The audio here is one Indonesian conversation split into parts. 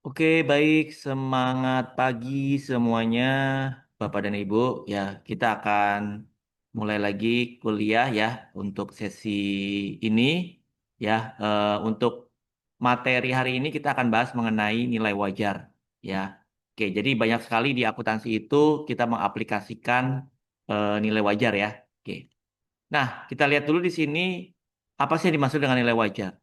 Oke, baik. Semangat pagi semuanya, Bapak dan Ibu. Ya, kita akan mulai lagi kuliah ya untuk sesi ini. Ya, untuk materi hari ini kita akan bahas mengenai nilai wajar. Ya, oke. Jadi banyak sekali di akuntansi itu kita mengaplikasikan nilai wajar ya. Oke. Nah, kita lihat dulu di sini apa sih yang dimaksud dengan nilai wajar.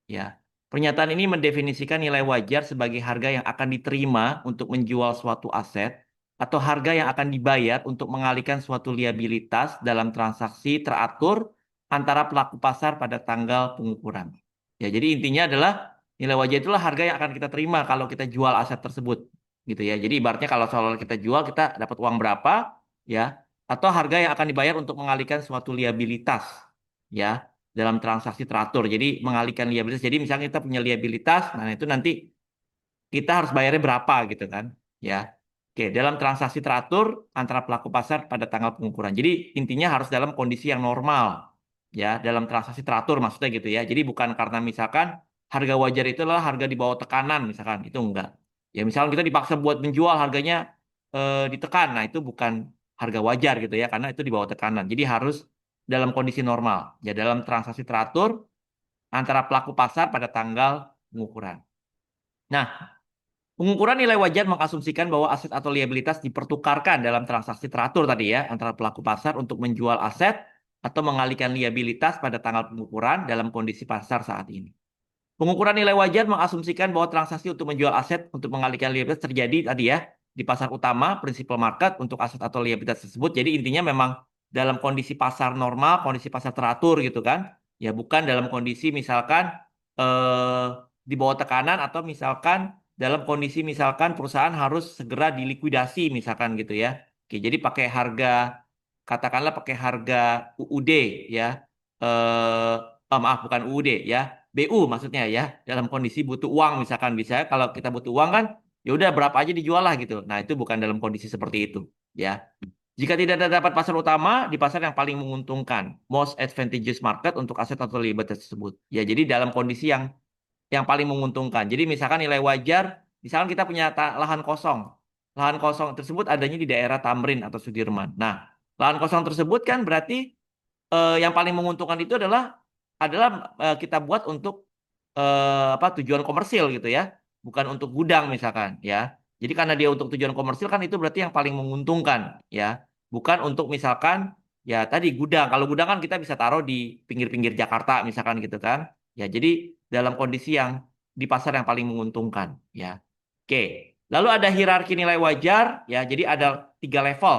Ya, pernyataan ini mendefinisikan nilai wajar sebagai harga yang akan diterima untuk menjual suatu aset atau harga yang akan dibayar untuk mengalihkan suatu liabilitas dalam transaksi teratur antara pelaku pasar pada tanggal pengukuran. Ya, jadi intinya adalah nilai wajar itulah harga yang akan kita terima kalau kita jual aset tersebut, gitu ya. Jadi ibaratnya kalau soal kita jual kita dapat uang berapa, ya, atau harga yang akan dibayar untuk mengalihkan suatu liabilitas, ya, dalam transaksi teratur. Jadi mengalihkan liabilitas. Jadi misalnya kita punya liabilitas, nah itu nanti kita harus bayarnya berapa gitu kan, ya. Oke, dalam transaksi teratur antara pelaku pasar pada tanggal pengukuran. Jadi intinya harus dalam kondisi yang normal, ya, dalam transaksi teratur maksudnya gitu ya. Jadi bukan karena misalkan harga wajar itu adalah harga di bawah tekanan misalkan, itu enggak. Ya misalkan kita dipaksa buat menjual harganya ditekan, nah itu bukan harga wajar gitu ya, karena itu di bawah tekanan. Jadi harus dalam kondisi normal, ya dalam transaksi teratur antara pelaku pasar pada tanggal pengukuran. Nah, pengukuran nilai wajar mengasumsikan bahwa aset atau liabilitas dipertukarkan dalam transaksi teratur tadi ya, antara pelaku pasar untuk menjual aset atau mengalihkan liabilitas pada tanggal pengukuran dalam kondisi pasar saat ini. Pengukuran nilai wajar mengasumsikan bahwa transaksi untuk menjual aset untuk mengalihkan liabilitas terjadi tadi ya di pasar utama, principal market untuk aset atau liabilitas tersebut. Jadi intinya memang dalam kondisi pasar normal, kondisi pasar teratur gitu kan. Ya bukan dalam kondisi misalkan eh, di bawah tekanan atau misalkan dalam kondisi misalkan perusahaan harus segera dilikuidasi misalkan gitu ya. Oke, jadi pakai harga katakanlah pakai harga UUD ya. Maaf bukan UUD ya. BU maksudnya ya, dalam kondisi butuh uang misalkan bisa kalau kita butuh uang kan ya udah berapa aja dijual lah gitu. Nah, itu bukan dalam kondisi seperti itu ya. Jika tidak dapat pasar utama di pasar yang paling menguntungkan, most advantageous market untuk aset atau liabilitas tersebut. Ya, jadi dalam kondisi yang paling menguntungkan. Jadi misalkan nilai wajar, misalkan kita punya lahan kosong. Lahan kosong tersebut adanya di daerah Tamrin atau Sudirman. Nah, lahan kosong tersebut kan berarti yang paling menguntungkan itu adalah kita buat untuk apa tujuan komersil gitu ya, bukan untuk gudang misalkan ya. Jadi karena dia untuk tujuan komersil kan itu berarti yang paling menguntungkan ya, bukan untuk misalkan ya tadi gudang. Kalau gudang kan kita bisa taruh di pinggir-pinggir Jakarta misalkan gitu kan. Ya jadi dalam kondisi yang di pasar yang paling menguntungkan ya. Oke. Lalu ada hierarki nilai wajar ya. Jadi ada 3 level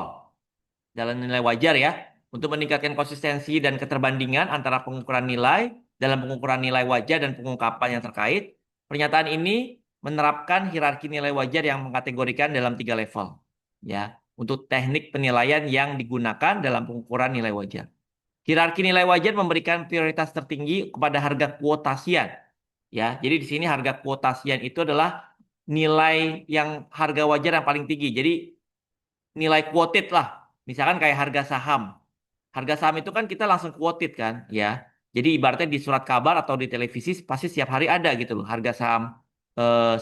dalam nilai wajar ya untuk meningkatkan konsistensi dan keterbandingan antara pengukuran nilai dalam pengukuran nilai wajar dan pengungkapan yang terkait. Pernyataan ini menerapkan hierarki nilai wajar yang mengkategorikan dalam 3 level ya untuk teknik penilaian yang digunakan dalam pengukuran nilai wajar. Hierarki nilai wajar memberikan prioritas tertinggi kepada harga kuotasian ya. Jadi di sini harga kuotasian itu adalah nilai yang harga wajar yang paling tinggi. Jadi nilai quoted lah. Misalkan kayak harga saham. Harga saham itu kan kita langsung quoted kan, ya. Jadi ibaratnya di surat kabar atau di televisi pasti setiap hari ada gitu loh harga saham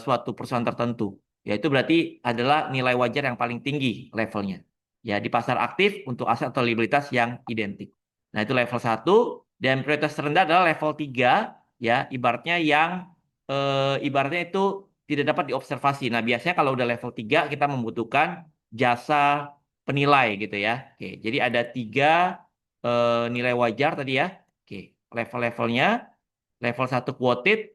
suatu perusahaan tertentu. Ya itu berarti adalah nilai wajar yang paling tinggi levelnya. Ya di pasar aktif untuk aset atau liabilitas yang identik. Nah itu level 1 dan prioritas terendah adalah level 3 ya ibaratnya yang ibaratnya itu tidak dapat diobservasi. Nah biasanya kalau udah level 3 kita membutuhkan jasa penilai gitu ya. Oke, jadi ada 3 nilai wajar tadi ya. Oke, level-levelnya. Level 1 quoted,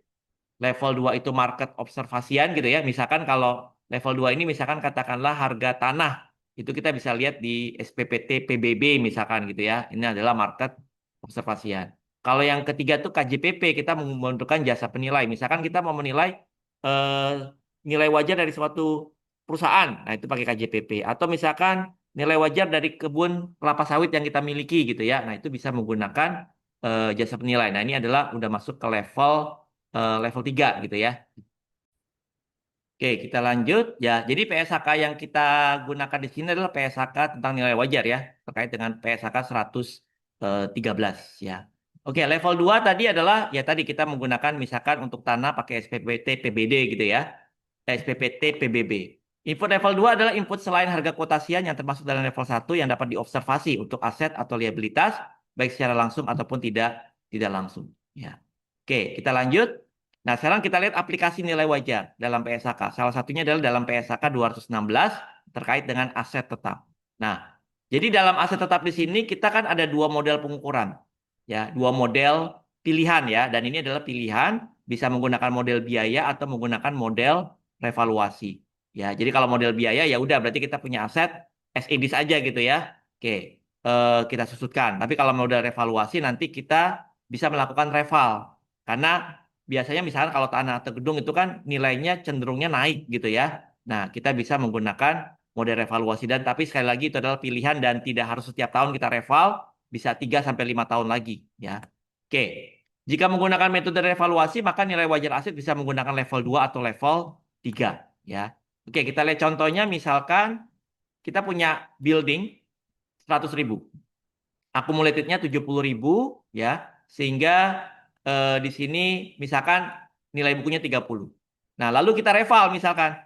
level 2 itu market observasian gitu ya. Misalkan kalau level 2 ini misalkan katakanlah harga tanah. Itu kita bisa lihat di SPPT PBB misalkan gitu ya. Ini adalah market observasian. Kalau yang ketiga tuh KJPP, kita membutuhkan jasa penilai. Misalkan kita mau menilai eh, nilai wajar dari suatu perusahaan. Nah, itu pakai KJPP. Atau misalkan nilai wajar dari kebun kelapa sawit yang kita miliki gitu ya. Nah, itu bisa menggunakan jasa penilai. Nah, ini adalah udah masuk ke level 3 gitu ya. Oke, kita lanjut ya. Jadi PSHK yang kita gunakan di sini adalah PSHK tentang nilai wajar ya, terkait dengan PSHK 113 ya. Oke, level 2 tadi adalah ya tadi kita menggunakan misalkan untuk tanah pakai SPPT PBD gitu ya. SPPT PBB. Input level 2 adalah input selain harga kuotasian yang termasuk dalam level 1 yang dapat diobservasi untuk aset atau liabilitas, baik secara langsung ataupun tidak langsung. Ya. Oke, kita lanjut. Nah, sekarang kita lihat aplikasi nilai wajar dalam PSAK. Salah satunya adalah dalam PSAK 216 terkait dengan aset tetap. Nah, jadi dalam aset tetap di sini kita kan ada dua model pengukuran. Ya, dua model pilihan ya, dan ini adalah pilihan bisa menggunakan model biaya atau menggunakan model revaluasi. Ya, jadi kalau model biaya ya udah berarti kita punya aset as it is aja gitu ya. Oke, kita susutkan. Tapi kalau model revaluasi nanti kita bisa melakukan reval. Karena biasanya misalkan kalau tanah atau gedung itu kan nilainya cenderungnya naik gitu ya. Nah, kita bisa menggunakan model revaluasi dan tapi sekali lagi itu adalah pilihan dan tidak harus setiap tahun kita reval, bisa 3 sampai 5 tahun lagi ya. Oke. Jika menggunakan metode revaluasi maka nilai wajar aset bisa menggunakan level 2 atau level 3 ya. Oke, kita lihat contohnya misalkan kita punya building 100.000. Accumulatednya 70.000 ya. Sehingga di sini misalkan nilai bukunya 30. Nah, lalu kita reval misalkan.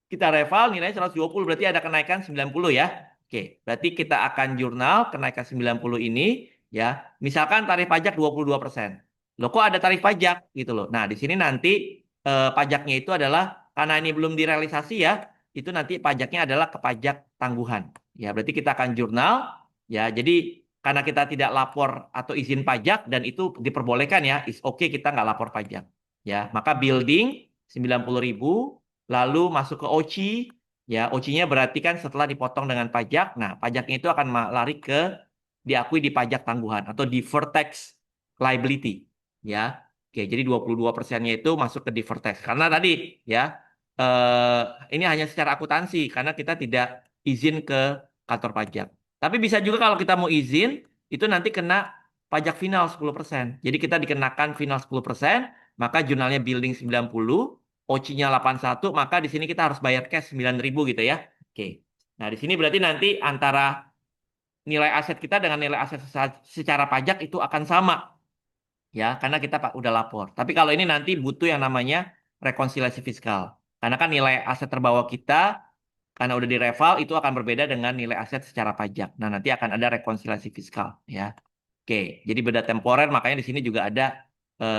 Kita reval nilainya 120 berarti ada kenaikan 90 ya. Oke, berarti kita akan jurnal kenaikan 90 ini ya. Misalkan tarif pajak 22%. Loh kok ada tarif pajak gitu loh. Nah, di sini nanti pajaknya itu adalah karena ini belum direalisasi ya, itu nanti pajaknya adalah ke pajak tangguhan. Ya, berarti kita akan jurnal ya. Jadi karena kita tidak lapor atau izin pajak dan itu diperbolehkan ya, is oke kita nggak lapor pajak. Ya, maka building 90.000 lalu masuk ke OCI, ya OCI-nya berarti kan setelah dipotong dengan pajak, nah pajaknya itu akan lari ke diakui di pajak tangguhan atau deferred tax liability, ya. Oke, jadi 22%-nya itu masuk ke deferred tax. Karena tadi, ya, ini hanya secara akuntansi, karena kita tidak izin ke kantor pajak. Tapi bisa juga kalau kita mau izin, itu nanti kena pajak final 10%. Jadi kita dikenakan final 10%, maka jurnalnya building 90, OC-nya 81, maka di sini kita harus bayar cash 9.000 gitu ya. Oke. Nah, di sini berarti nanti antara nilai aset kita dengan nilai aset secara pajak itu akan sama. Ya, karena kita udah lapor. Tapi kalau ini nanti butuh yang namanya rekonsiliasi fiskal. Karena kan nilai aset terbawa kita karena udah direval itu akan berbeda dengan nilai aset secara pajak. Nah, nanti akan ada rekonsiliasi fiskal ya. Oke, jadi beda temporer makanya di sini juga ada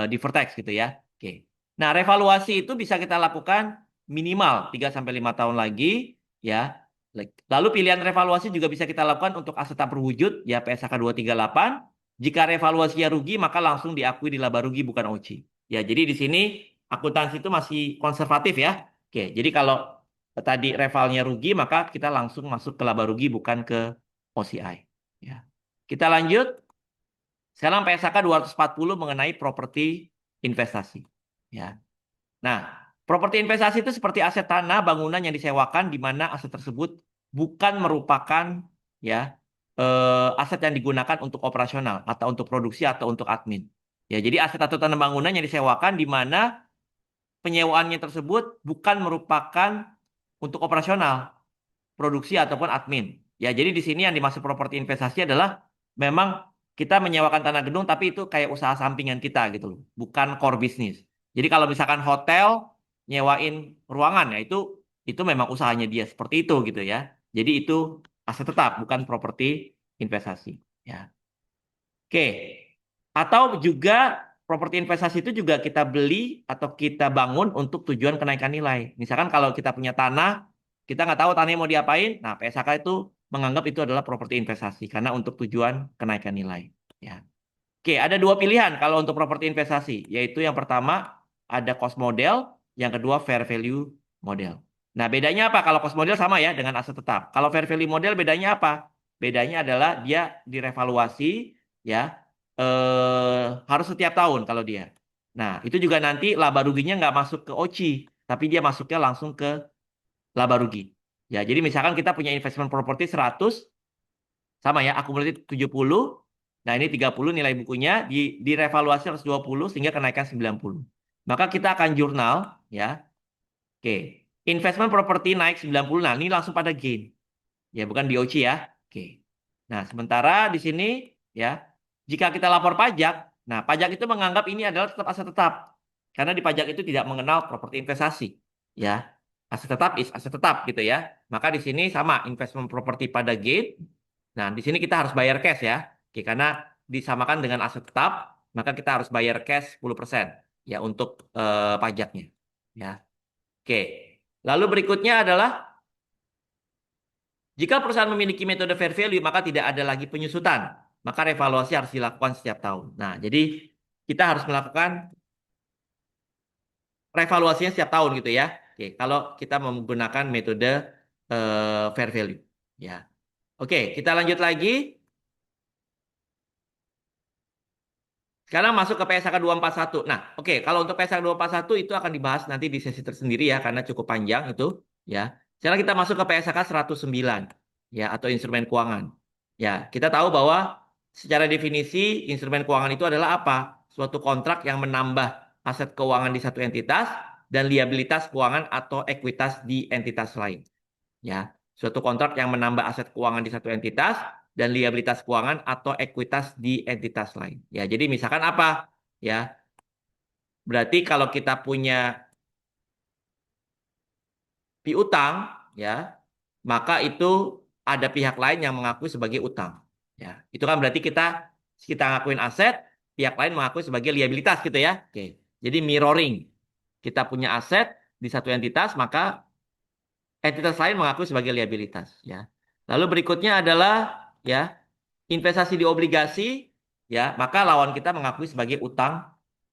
deferred tax gitu ya. Oke. Nah, revaluasi itu bisa kita lakukan minimal 3 sampai 5 tahun lagi ya. Lalu pilihan revaluasi juga bisa kita lakukan untuk aset tak berwujud ya PSAK 238. Jika revaluasinya rugi maka langsung diakui di laba rugi bukan OCI. Ya, jadi di sini akuntansi itu masih konservatif ya. Oke, jadi kalau tadi revalnya rugi maka kita langsung masuk ke laba rugi bukan ke OCI. Ya. Kita lanjut. Sekarang PSAK 240 mengenai properti investasi. Ya. Nah, properti investasi itu seperti aset tanah, bangunan yang disewakan di mana aset tersebut bukan merupakan ya aset yang digunakan untuk operasional atau untuk produksi atau untuk admin. Ya, jadi aset atau tanah bangunan yang disewakan di mana penyewaannya tersebut bukan merupakan untuk operasional, produksi ataupun admin. Ya, jadi di sini yang dimaksud properti investasi adalah memang kita menyewakan tanah gedung tapi itu kayak usaha sampingan kita gitu loh, bukan core bisnis. Jadi kalau misalkan hotel nyewain ruangan ya itu memang usahanya dia seperti itu gitu ya. Jadi itu aset tetap bukan properti investasi ya. Oke. Atau juga properti investasi itu juga kita beli atau kita bangun untuk tujuan kenaikan nilai. Misalkan kalau kita punya tanah, kita nggak tahu tanahnya mau diapain, nah PSAK itu menganggap itu adalah properti investasi karena untuk tujuan kenaikan nilai. Ya. Oke, ada dua pilihan kalau untuk properti investasi, yaitu yang pertama ada cost model, yang kedua fair value model. Nah, bedanya apa? Kalau cost model sama ya dengan aset tetap. Kalau fair value model bedanya apa? Bedanya adalah dia direvaluasi ya harus setiap tahun kalau dia. Nah, itu juga nanti laba ruginya nggak masuk ke OCI, tapi dia masuknya langsung ke laba rugi. Ya, jadi misalkan kita punya investment property 100, sama ya, akumulatif 70. Nah, ini 30 nilai bukunya, direvaluasi 120 sehingga kenaikan 90. Maka kita akan jurnal, ya. Oke, investment property naik 90, nah ini langsung pada gain. Ya, bukan DOC ya. Oke. Nah, sementara di sini, ya, jika kita lapor pajak, nah pajak itu menganggap ini adalah tetap aset tetap. Karena di pajak itu tidak mengenal properti investasi. ya. Aset tetap is aset tetap gitu ya. Maka di sini sama investment property pada gain. Nah, di sini kita harus bayar cash ya. Oke, karena disamakan dengan aset tetap, maka kita harus bayar cash 10% ya untuk pajaknya. Ya. Oke. Lalu berikutnya adalah jika perusahaan memiliki metode fair value, maka tidak ada lagi penyusutan. Maka revaluasi harus dilakukan setiap tahun. Nah, jadi kita harus melakukan revaluasinya setiap tahun gitu ya. Oke, kalau kita menggunakan metode fair value. Ya. Oke, kita lanjut lagi. Sekarang masuk ke PSAK satu. Nah, oke, kalau untuk PSAK satu itu akan dibahas nanti di sesi tersendiri ya, karena cukup panjang itu. Ya. Sekarang kita masuk ke PSAK 109, ya, atau instrumen keuangan. Ya, kita tahu bahwa secara definisi instrumen keuangan itu adalah apa? Suatu kontrak yang menambah aset keuangan di satu entitas dan liabilitas keuangan atau ekuitas di entitas lain. Ya, suatu kontrak yang menambah aset keuangan di satu entitas dan liabilitas keuangan atau ekuitas di entitas lain. Ya, jadi misalkan apa? Ya, berarti kalau kita punya piutang, ya, maka itu ada pihak lain yang mengakui sebagai utang. Ya, itu kan berarti kita ngakuin aset, pihak lain mengakui sebagai liabilitas gitu ya. Oke. Jadi mirroring. Kita punya aset di satu entitas, maka entitas lain mengakui sebagai liabilitas, ya. Lalu berikutnya adalah ya investasi di obligasi, ya, maka lawan kita mengakui sebagai utang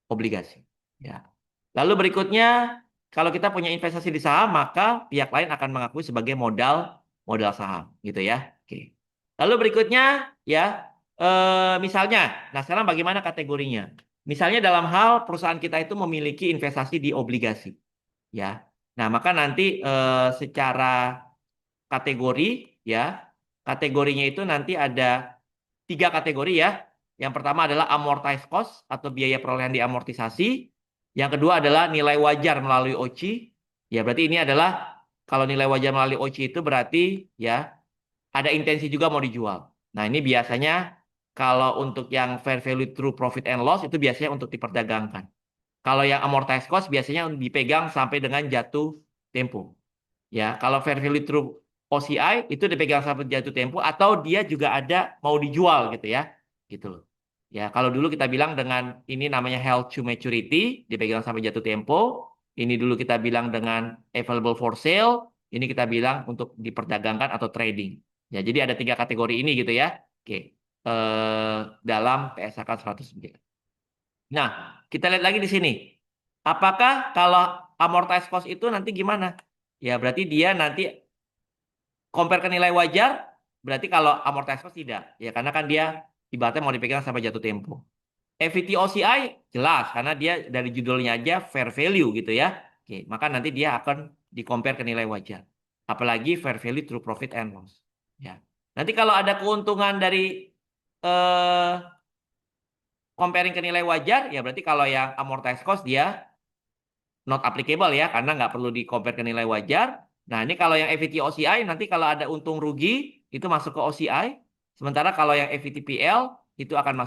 obligasi, ya. Lalu berikutnya, kalau kita punya investasi di saham, maka pihak lain akan mengakui sebagai modal modal saham, gitu ya. Oke. Lalu berikutnya, ya, misalnya, nah sekarang bagaimana kategorinya? Misalnya dalam hal perusahaan kita itu memiliki investasi di obligasi, ya. Nah, maka nanti secara kategori, ya, kategorinya itu nanti ada 3 kategori ya. Yang pertama adalah amortized cost atau biaya perolehan diamortisasi. Yang kedua adalah nilai wajar melalui OCI. Ya, berarti ini adalah kalau nilai wajar melalui OCI itu berarti ya ada intensi juga mau dijual. Nah, ini biasanya kalau untuk yang fair value through profit and loss itu biasanya untuk diperdagangkan. Kalau yang amortized cost biasanya dipegang sampai dengan jatuh tempo. Ya, kalau fair value through OCI itu dipegang sampai jatuh tempo atau dia juga ada mau dijual gitu ya. Gitu loh. Ya, kalau dulu kita bilang dengan ini namanya held to maturity, dipegang sampai jatuh tempo. Ini dulu kita bilang dengan available for sale, ini kita bilang untuk diperdagangkan atau trading. Ya, jadi ada 3 kategori ini gitu ya. Oke. Dalam PSAK 109. Nah, kita lihat lagi di sini. Apakah kalau amortized cost itu nanti gimana? Ya, berarti dia nanti compare ke nilai wajar, berarti kalau amortized cost tidak. Ya, karena kan dia ibaratnya mau dipegang sampai jatuh tempo. EVT OCI jelas, karena dia dari judulnya aja fair value gitu ya. Oke, maka nanti dia akan di-compare ke nilai wajar. Apalagi fair value through profit and loss. Ya. Nanti kalau ada keuntungan dari eh, comparing ke nilai wajar, ya berarti kalau yang amortized cost dia not applicable ya, karena nggak perlu di compare ke nilai wajar. Nah, ini kalau yang EVT OCI, nanti kalau ada untung rugi, itu masuk ke OCI. Sementara kalau yang EVT PL, itu akan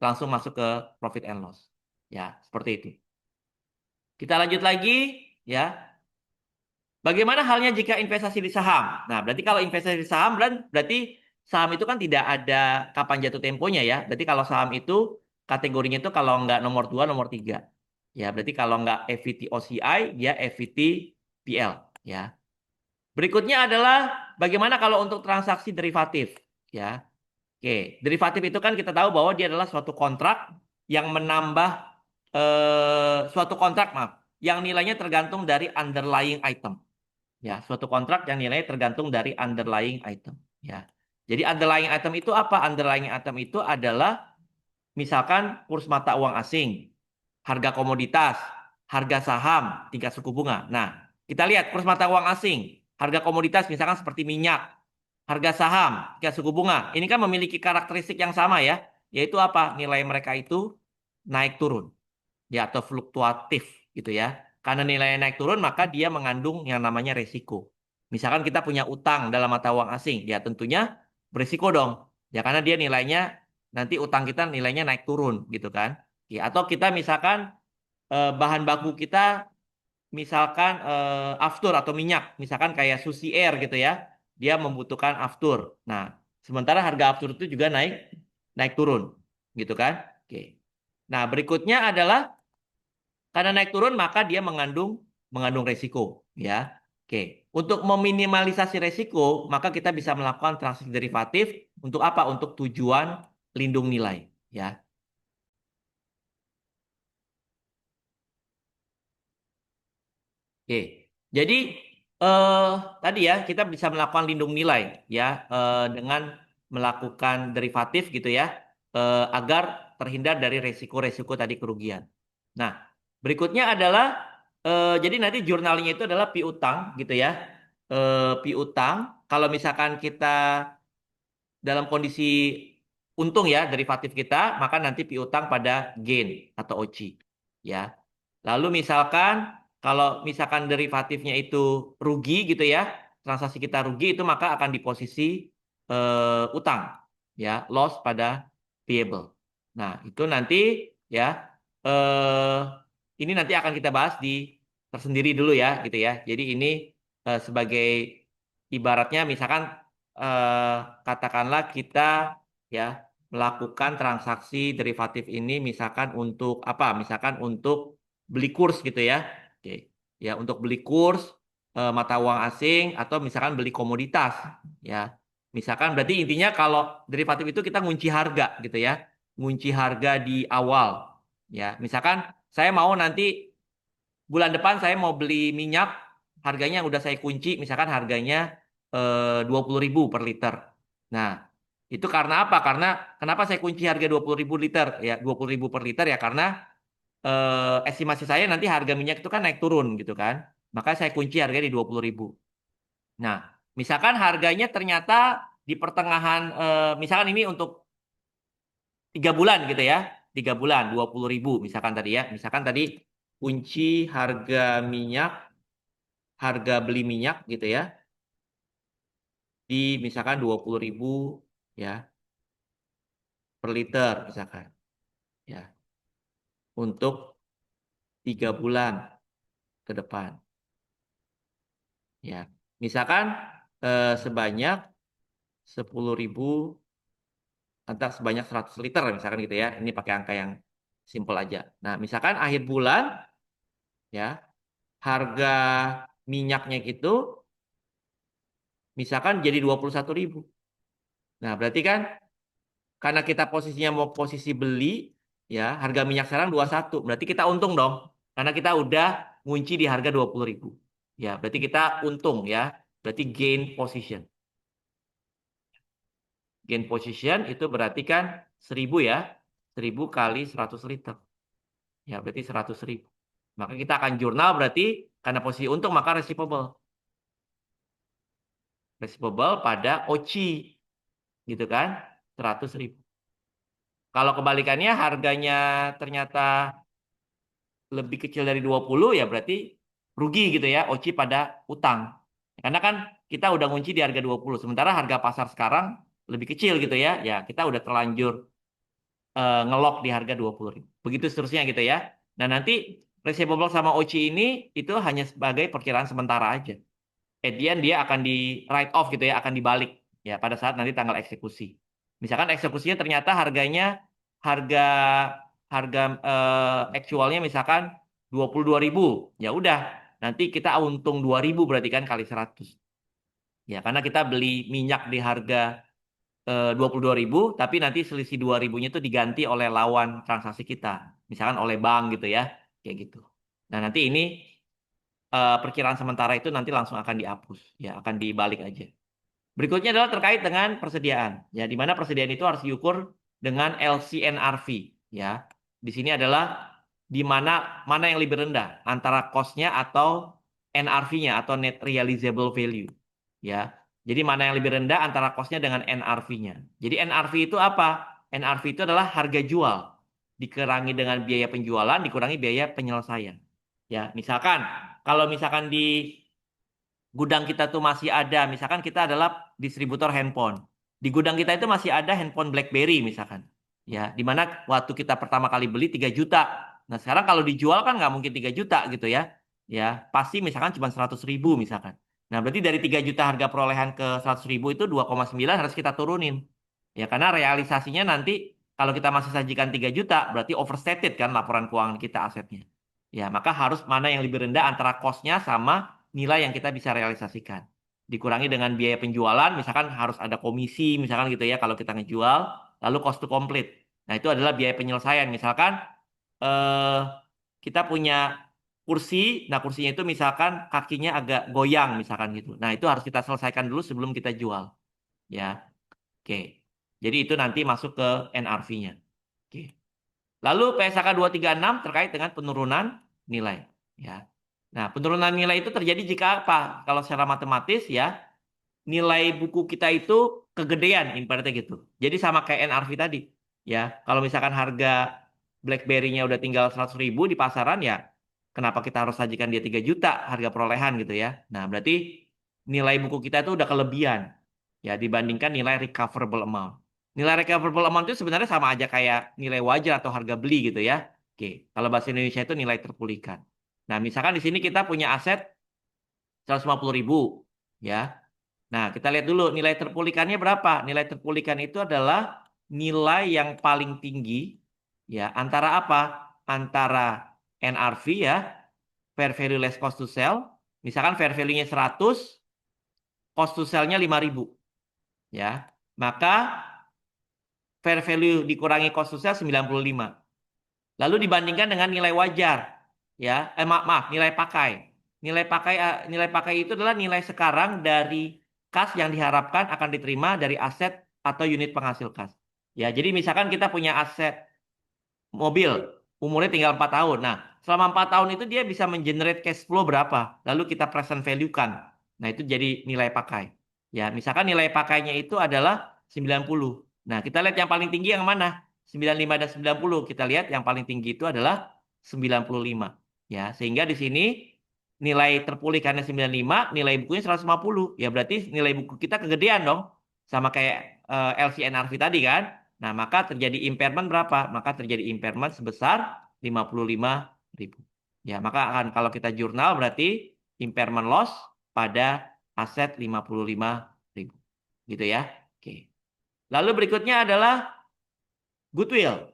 langsung masuk ke profit and loss. Ya, seperti itu. Kita lanjut lagi, ya. Bagaimana halnya jika investasi di saham? Nah, berarti kalau investasi di saham, berarti saham itu kan tidak ada kapan jatuh temponya ya. Berarti kalau saham itu kategorinya itu kalau nggak nomor 2, nomor 3. Ya, berarti kalau nggak EVT OCI, dia EVT PL. Ya. Berikutnya adalah bagaimana kalau untuk transaksi derivatif. Ya. Oke, derivatif itu kan kita tahu bahwa dia adalah suatu kontrak yang menambah suatu kontrak, maaf, yang nilainya tergantung dari underlying item. Ya, suatu kontrak yang nilainya tergantung dari underlying item. Ya. Jadi underlying item itu apa? Underlying item itu adalah misalkan kurs mata uang asing, harga komoditas, harga saham, tingkat suku bunga. Nah, kita lihat kurs mata uang asing, harga komoditas misalkan seperti minyak, harga saham, tingkat suku bunga. Ini kan memiliki karakteristik yang sama ya, yaitu apa? Nilai mereka itu naik turun, ya atau fluktuatif gitu ya. Karena nilainya naik turun, maka dia mengandung yang namanya resiko. Misalkan kita punya utang dalam mata uang asing, ya tentunya berisiko dong. Ya karena dia nilainya nanti utang kita nilainya naik turun gitu kan. Ya, atau kita misalkan bahan baku kita misalkan aftur atau minyak, misalkan kayak Susi Air gitu ya, dia membutuhkan aftur. Nah, sementara harga aftur itu juga naik naik turun, gitu kan? Oke. Nah, berikutnya adalah karena naik turun maka dia mengandung mengandung resiko, ya. Oke. Untuk meminimalisasi resiko, maka kita bisa melakukan transaksi derivatif untuk apa? Untuk tujuan lindung nilai, ya. Oke, jadi eh, tadi ya kita bisa melakukan lindung nilai ya dengan melakukan derivatif gitu ya agar terhindar dari resiko-resiko tadi kerugian. Nah, berikutnya adalah jadi nanti jurnalnya itu adalah piutang gitu ya. Piutang kalau misalkan kita dalam kondisi untung ya derivatif kita, maka nanti piutang pada gain atau OCI ya. Lalu misalkan kalau misalkan derivatifnya itu rugi gitu ya, transaksi kita rugi itu maka akan di posisi utang ya, loss pada payable. Nah, itu nanti ya eh ini nanti akan kita bahas di tersendiri dulu ya gitu ya. Jadi ini sebagai ibaratnya misalkan eh, katakanlah kita ya melakukan transaksi derivatif ini misalkan untuk apa? Misalkan untuk beli kurs gitu ya. Oke. Ya, untuk beli kurs mata uang asing atau misalkan beli komoditas ya. Misalkan berarti intinya kalau derivatif itu kita ngunci harga gitu ya. Ngunci harga di awal ya. Misalkan saya mau nanti bulan depan saya mau beli minyak harganya udah saya kunci misalkan harganya 20.000 per liter. Nah, itu karena apa? Karena kenapa saya kunci harga 20.000 liter ya 20.000 per liter ya karena estimasi saya nanti harga minyak itu kan naik turun gitu kan. Maka saya kunci harga di 20.000. Nah, misalkan harganya ternyata di pertengahan, misalkan ini untuk 3 bulan gitu ya, 3 bulan 20.000 misalkan tadi ya. Misalkan tadi kunci harga minyak, harga beli minyak gitu ya, di misalkan 20.000 ya per liter misalkan ya untuk 3 bulan ke depan ya. Misalkan sebanyak 10.000 atau sebanyak 100 liter misalkan gitu ya. Ini pakai angka yang simple aja. Nah, misalkan akhir bulan ya harga minyaknya itu misalkan jadi 21.000. Nah, berarti kan karena kita posisinya mau posisi beli ya, harga minyak sekarang 21. Berarti kita untung dong. Karena kita udah ngunci di harga 20.000. Ya, berarti kita untung ya. Berarti gain position. Gain position itu berarti kan 1.000 ya. 1.000 kali 100 liter. Ya, berarti 100.000. Maka kita akan jurnal berarti karena posisi untung maka receivable. Receivable pada OCI. Gitu kan. 100.000. Kalau kebalikannya harganya ternyata lebih kecil dari 20 ya berarti rugi gitu ya OCI pada utang. Karena kan kita udah ngunci di harga 20 sementara harga pasar sekarang lebih kecil gitu ya. Ya, kita udah terlanjur ngelok di harga 20.000. Begitu seterusnya gitu ya. Nah, nanti receivable sama OCI ini itu hanya sebagai perkiraan sementara aja. Edian dia akan di write off gitu ya, akan dibalik ya pada saat nanti tanggal eksekusi. Misalkan eksekusinya ternyata harga harga aktualnya misalkan 22.000. Ya udah, nanti kita untung 2.000 berarti kan kali 100. Ya, karena kita beli minyak di harga 22.000 tapi nanti selisih 2.000-nya itu diganti oleh lawan transaksi kita. Misalkan oleh bank gitu ya. Kayak gitu. Nah, nanti ini perkiraan sementara itu nanti langsung akan dihapus. Ya, akan dibalik aja. Berikutnya adalah terkait dengan persediaan. Ya, di mana persediaan itu harus diukur dengan LCNRV. Ya, di sini adalah di mana yang lebih rendah antara cost-nya atau NRV-nya atau net realizable value. Ya, jadi mana yang lebih rendah antara cost-nya dengan NRV-nya. Jadi NRV itu apa? NRV itu adalah harga jual dikurangi dengan biaya penjualan dikurangi biaya penyelesaian. Ya, misalkan kalau misalkan di gudang kita tuh masih ada, misalkan kita adalah distributor handphone. Di gudang kita itu masih ada handphone BlackBerry misalkan. Ya, di mana waktu kita pertama kali beli 3 juta. Nah, sekarang kalau dijual kan nggak mungkin 3 juta gitu ya. ya pasti misalkan cuma 100.000 misalkan. Nah, berarti dari 3 juta harga perolehan ke 100.000 itu 2,9 harus kita turunin. Ya, karena realisasinya nanti kalau kita masih sajikan 3 juta, berarti overstated kan laporan keuangan kita asetnya. Ya, maka harus mana yang lebih rendah antara cost-nya sama nilai yang kita bisa realisasikan. Dikurangi dengan biaya penjualan, misalkan harus ada komisi, misalkan gitu ya kalau kita ngejual, lalu cost to complete. Nah, itu adalah biaya penyelesaian. Misalkan eh, kita punya kursi, nah kursinya itu misalkan kakinya agak goyang, misalkan gitu. Nah, itu harus kita selesaikan dulu sebelum kita jual. Ya, oke. Jadi itu nanti masuk ke NRV-nya. Oke. Lalu PSAK 236 terkait dengan penurunan nilai. Ya. Nah, penurunan nilai itu terjadi jika apa? Kalau secara matematis ya, nilai buku kita itu kegedean ibaratnya gitu. Jadi sama kayak NRV tadi. Ya, kalau misalkan harga BlackBerry-nya udah tinggal 100.000 di pasaran ya, kenapa kita harus sajikan dia 3 juta harga perolehan gitu ya. Nah, berarti nilai buku kita itu udah kelebihan ya dibandingkan nilai recoverable amount. Nilai recoverable amount itu sebenarnya sama aja kayak nilai wajar atau harga beli gitu ya. Oke, kalau bahasa Indonesia itu nilai terpulihkan. Nah, misalkan di sini kita punya aset 150.000 ya. Nah, kita lihat dulu nilai terpulihkannya berapa. Nilai terpulihkan itu adalah nilai yang paling tinggi ya antara apa? Antara NRV ya, fair value less cost to sell. Misalkan fair value-nya 100, cost to sell-nya 5.000 ya. Maka fair value dikurangi cost to sell 95. Lalu dibandingkan dengan nilai wajar ya. Maaf, nilai pakai. Nilai pakai itu adalah nilai sekarang dari kas yang diharapkan akan diterima dari aset atau unit penghasil kas. Ya, jadi misalkan kita punya aset mobil, umurnya tinggal 4 tahun. Nah, selama 4 tahun itu dia bisa mengenerate cash flow berapa? Lalu kita present value-kan. Nah, itu jadi nilai pakai. Ya, misalkan nilai pakainya itu adalah 90. Nah, kita lihat yang paling tinggi yang mana? 95 dan 90. Kita lihat yang paling tinggi itu adalah 95. Ya, sehingga di sini nilai terpulihkannya 95, nilai bukunya 150. Ya, berarti nilai buku kita kegedean dong. Sama kayak LCNRV tadi kan. Nah, maka terjadi impairment berapa? Maka terjadi impairment sebesar 55.000. Ya, maka akan kalau kita jurnal berarti impairment loss pada aset 55.000. Gitu ya. Oke. Lalu berikutnya adalah goodwill.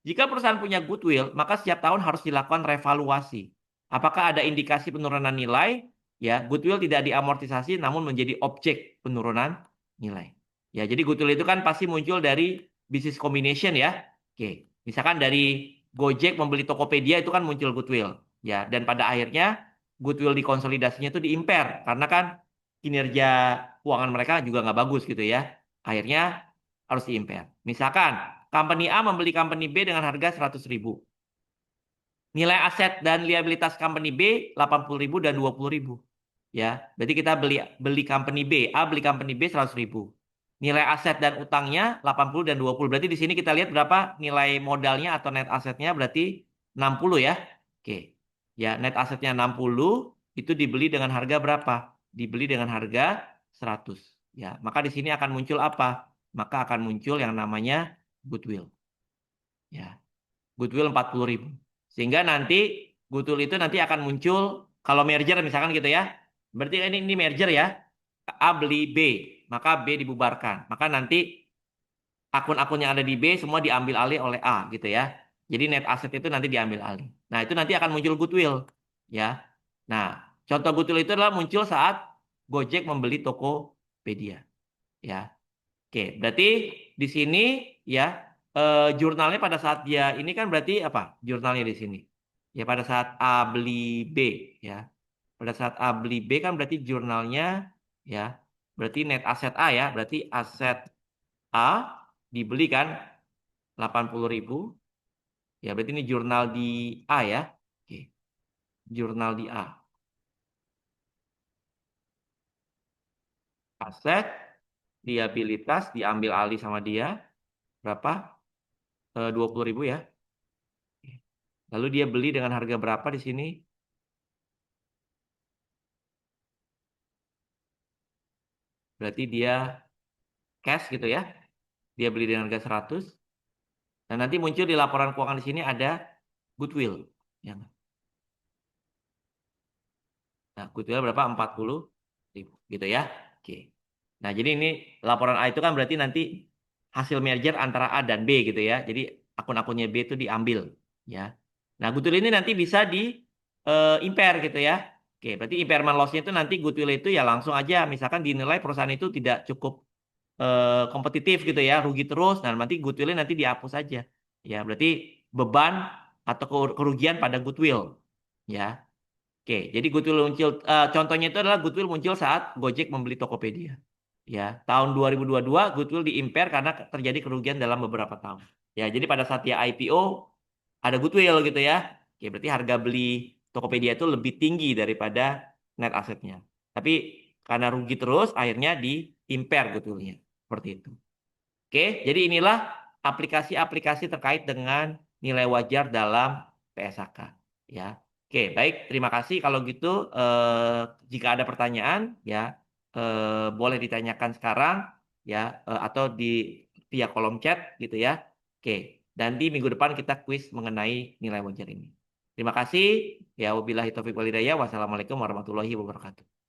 Jika perusahaan punya goodwill, maka setiap tahun harus dilakukan revaluasi. Apakah ada indikasi penurunan nilai? Ya, goodwill tidak diamortisasi namun menjadi objek penurunan nilai. Ya, jadi goodwill itu kan pasti muncul dari business combination ya. Oke, misalkan dari Gojek membeli Tokopedia itu kan muncul goodwill. Ya, dan pada akhirnya goodwill dikonsolidasinya itu diimpair karena kan kinerja keuangan mereka juga nggak bagus gitu ya. Akhirnya harus diimpair. Misalkan company A membeli company B dengan harga 100.000. Nilai aset dan liabilitas company B 80.000 dan 20.000. Ya, berarti kita beli beli company B, A beli company B 100.000. Nilai aset dan utangnya 80 dan 20. Berarti di sini kita lihat berapa nilai modalnya atau net asetnya berarti 60 ya. Oke. Ya, net asetnya 60 itu dibeli dengan harga berapa? Dibeli dengan harga 100. Ya, maka di sini akan muncul apa? Maka akan muncul yang namanya goodwill. Ya, goodwill 40.000. Sehingga nanti goodwill itu nanti akan muncul kalau merger misalkan gitu ya. Berarti ini merger ya. A beli B, maka B dibubarkan. Maka nanti akun-akun yang ada di B semua diambil alih oleh A gitu ya. Jadi net asset itu nanti diambil alih. Nah, itu nanti akan muncul goodwill ya. Nah, contoh goodwill itu adalah muncul saat Gojek membeli Tokopedia ya. Oke, berarti di sini ya jurnalnya pada saat dia ini kan berarti apa? Jurnalnya di sini. Ya pada saat A beli B ya. Pada saat A beli B kan berarti jurnalnya ya. Berarti net aset A ya, berarti aset A dibeli kan 80.000. Ya, berarti ini jurnal di A ya. Oke, jurnal di A. Aset, liabilitas diambil alih sama dia berapa? 20.000 ya. Lalu dia beli dengan harga berapa di sini? Berarti dia cash gitu ya. Dia beli dengan harga 100. Dan nanti muncul di laporan keuangan di sini ada goodwill. Ya. Nah, goodwill berapa? 40.000 gitu ya. Oke. Nah, jadi ini laporan A itu kan berarti nanti hasil merger antara A dan B gitu ya. Jadi akun-akunnya B itu diambil ya. Nah, goodwill ini nanti bisa di impair gitu ya. Oke, berarti impairment loss-nya itu nanti goodwill itu ya langsung aja misalkan dinilai perusahaan itu tidak cukup kompetitif gitu ya, rugi terus. Nah, nanti goodwill-nya nanti dihapus aja. Ya, berarti beban atau kerugian pada goodwill ya. Oke, jadi goodwill muncul, contohnya itu adalah goodwill muncul saat Gojek membeli Tokopedia. Ya, tahun 2022 goodwill diimpair karena terjadi kerugian dalam beberapa tahun. Ya, jadi pada saat dia IPO ada goodwill gitu ya. Oke, berarti harga beli Tokopedia itu lebih tinggi daripada net asetnya. Tapi karena rugi terus, akhirnya diimpair goodwill-nya. Seperti itu. Oke, jadi inilah aplikasi-aplikasi terkait dengan nilai wajar dalam PSAK. Ya, oke, baik. Terima kasih. Kalau gitu, jika ada pertanyaan, ya boleh ditanyakan sekarang, ya, atau di via kolom chat, gitu ya. Oke, dan di minggu depan kita kuis mengenai nilai wajar ini. Terima kasih. Ya, wabillahi taufiq walhidayah. Wassalamualaikum warahmatullahi wabarakatuh.